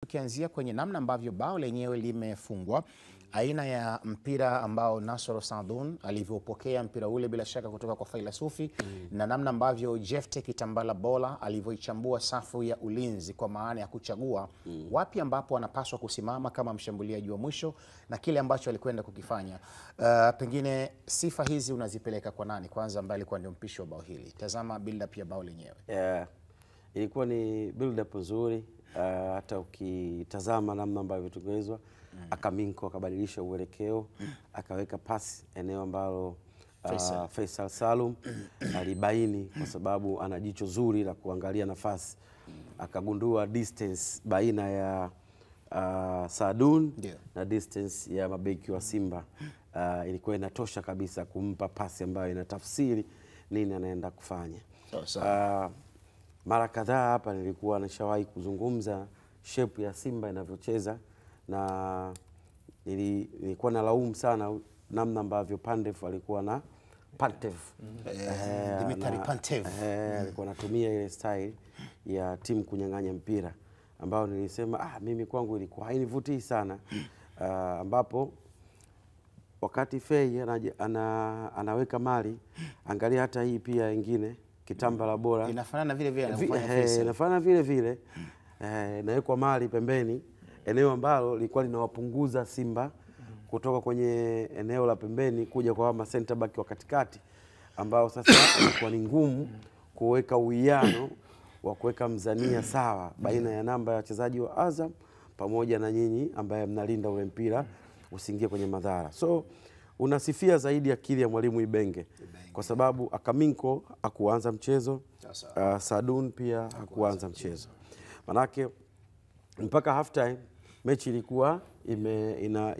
Tukianzia kwenye namna ambavyo bao lenyewe limefungwa, aina ya mpira ambao Nasoro Saadun alivyopokea mpira ule bila shaka kutoka kwa Faila Sufi, na namna ambavyo Jefte Kitambala Bola alivyoichambua safu ya ulinzi kwa maana ya kuchagua wapi ambapo anapaswa kusimama kama mshambuliaji wa mwisho na kile ambacho alikwenda kukifanya. Pengine sifa hizi unazipeleka kwa nani kwanza, ambaye alikuwa ndio mpishi wa bao hili? Tazama build up ya bao lenyewe. Ilikuwa ni build up nzuri, hata ukitazama namna ambavyo tungewezwa. Akaminko akabadilisha uelekeo, akaweka pasi eneo ambalo Faisal Salum alibaini, kwa sababu ana jicho zuri la kuangalia nafasi. Akagundua distance baina ya Saadun na distance ya mabeki wa Simba. Ilikuwa inatosha kabisa kumpa pasi ambayo inatafsiri nini anaenda kufanya. Mara kadhaa hapa nilikuwa nishawahi kuzungumza shape ya Simba inavyocheza, na nilikuwa na laumu sana namna ambavyo Pandev alikuwa na Pantev. Dimitri Pantev alikuwa anatumia ile style ya timu kunyang'anya mpira, ambao nilisema mimi kwangu ilikuwa hainivutii sana, ambapo wakati Fei anaweka mali, angalia hata hii pia nyingine Kitambala Bola inafanana vile vile anafanya Faisal, inafanana vile vile nawekwa mali pembeni, eneo ambalo lilikuwa linawapunguza Simba kutoka kwenye eneo la pembeni kuja kwa ma center back wa katikati, ambao sasa ilikuwa ni ngumu kuweka uwiano wa kuweka mzania sawa baina ya namba ya wachezaji wa Azam pamoja na nyinyi ambaye mnalinda ule mpira usiingie kwenye madhara. So unasifia zaidi akili ya mwalimu Ibenge, kwa sababu Akaminko hakuanza mchezo, Saadun pia hakuanza mchezo. Manake mpaka half time mechi ilikuwa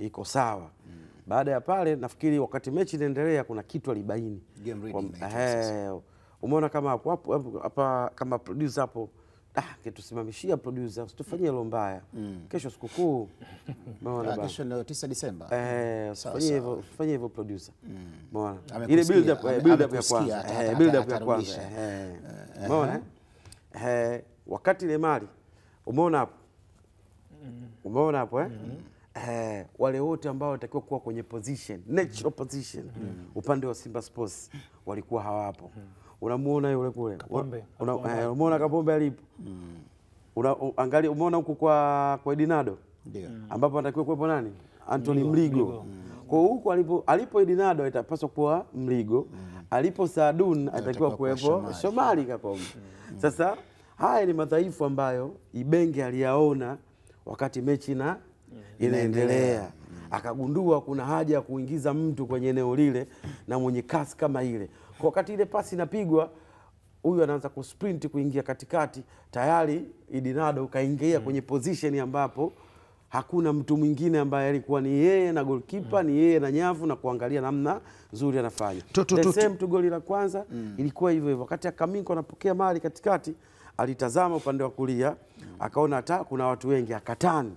iko sawa. Baada ya pale nafikiri wakati mechi inaendelea kuna kitu alibaini. Umeona kama hapa kama producer hapo, tusimamishia producer, usitufanyie lo mbaya. Kesho sikukuu. Umeona bana? Kesho ndio 9 Disemba. Usifanyie hivyo producer. Umeona? Ile build up ya kwanza. Build up ya kwanza. Umeona? Wakati ile mali umeona hapo. Umeona hapo wale wote ambao watakiwa kuwa kwenye position, natural position, upande wa Simba Sports walikuwa hawapo. Unamuona yule kule. Unamuona Kapombe alipo. Angalia, umeona huko kwa Edinado. Ndio. Ambapo anatakiwa kuwepo nani? Anthony Mligo. Kwa huko alipo Edinado itapaswa kuwa Mligo. Alipo Saadun atakiwa kuwepo Shomari Kapombe. Sasa haya ni madhaifu ambayo Ibenge aliyaona wakati mechi inaendelea. Akagundua kuna haja ya kuingiza mtu kwenye eneo lile na mwenye kasi kama ile. Kwa wakati ile pasi inapigwa, huyu anaanza kusprint kuingia katikati, tayari Edinado kaingia kwenye position ambapo hakuna mtu mwingine ambaye alikuwa ni yeye na goalkeeper, ni yeye na nyavu na kuangalia namna nzuri anafanya. The same to goli la kwanza ilikuwa hivyo hivyo. Wakati Akaminko anapokea mali katikati, alitazama upande wa kulia, akaona hata kuna watu wengi, akatani,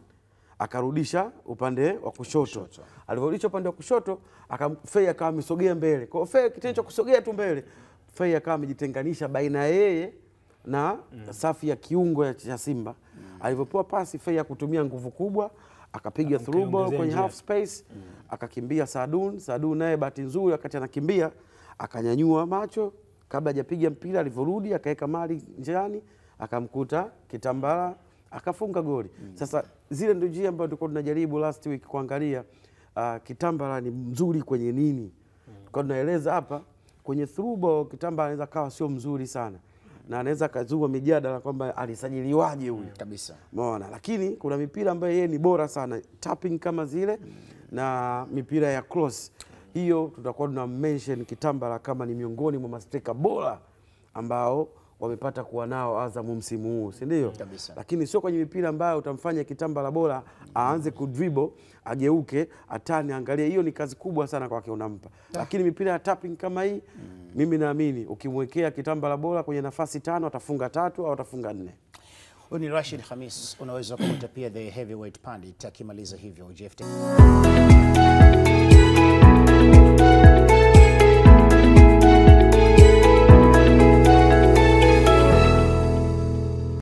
akarudisha upande wa kushoto. Alivyorudisha upande wa kushoto, Fei akawa amesogea mbele. Kwa Fei kitendo cha kusogea tu mbele, Fei akawa amejitenganisha baina yeye na safu ya kiungo ya Simba. Alivyopewa pasi, Fei akutumia nguvu kubwa, akapiga through ball kwenye half space, akakimbia Saadun naye bahati nzuri wakati anakimbia akanyanyua macho kabla hajapiga mpira, alivyorudi akaweka mali njiani, akamkuta Kitambala akafunga goli. Sasa zile ndio njia ambazo tulikuwa tunajaribu last week kuangalia Kitambala ni mzuri kwenye nini. Kwa tunaeleza hapa kwenye through ball Kitambala anaweza kawa sio mzuri sana, na anaweza kazua mijadala kwamba alisajiliwaje huyu kabisa. Umeona? Lakini kuna mipira ambayo yeye ni bora sana, tapping kama zile na mipira ya cross. Hiyo tutakuwa tuna mention Kitambala kama ni miongoni mwa mastreka bora ambao wamepata kuwa nao Azam msimu huu, si ndio? Lakini sio kwenye mipira ambayo utamfanya Kitambala bora aanze kudribble, ageuke, atani, angalia. Hiyo ni kazi kubwa sana kwake unampa. Lakini mipira ya tapping kama hii, mimi naamini ukimwekea Kitambala bora kwenye nafasi 5 atafunga 3 au atafunga 4. Huyu ni Rashid Khamis, unaweza kumta pia the heavyweight pandit akimaliza hivyo Jefte.